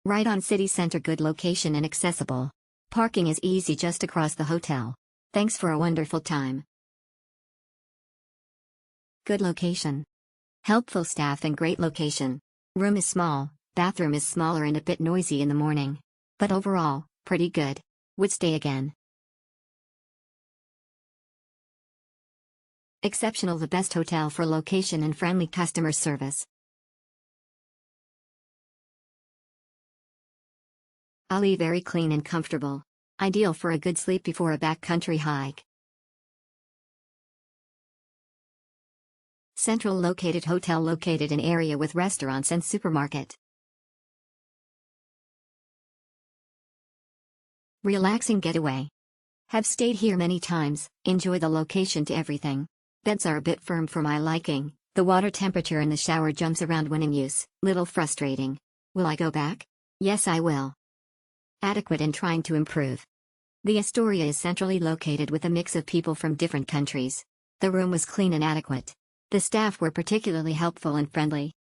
Right on city center, good location and accessible. Parking is easy just across the hotel. Thanks for a wonderful time. Good location. Helpful staff and great location. Room is small, bathroom is smaller and a bit noisy in the morning. But overall, pretty good. Would stay again. Exceptional, the best hotel for location and friendly customer service. Ali, very clean and comfortable. Ideal for a good sleep before a backcountry hike. Central located hotel located in area with restaurants and supermarket. Relaxing getaway. Have stayed here many times, enjoy the location to everything. Beds are a bit firm for my liking, the water temperature in the shower jumps around when in use, little frustrating. Will I go back? Yes, I will. Adequate and trying to improve. The Astoria is centrally located with a mix of people from different countries. The room was clean and adequate. The staff were particularly helpful and friendly.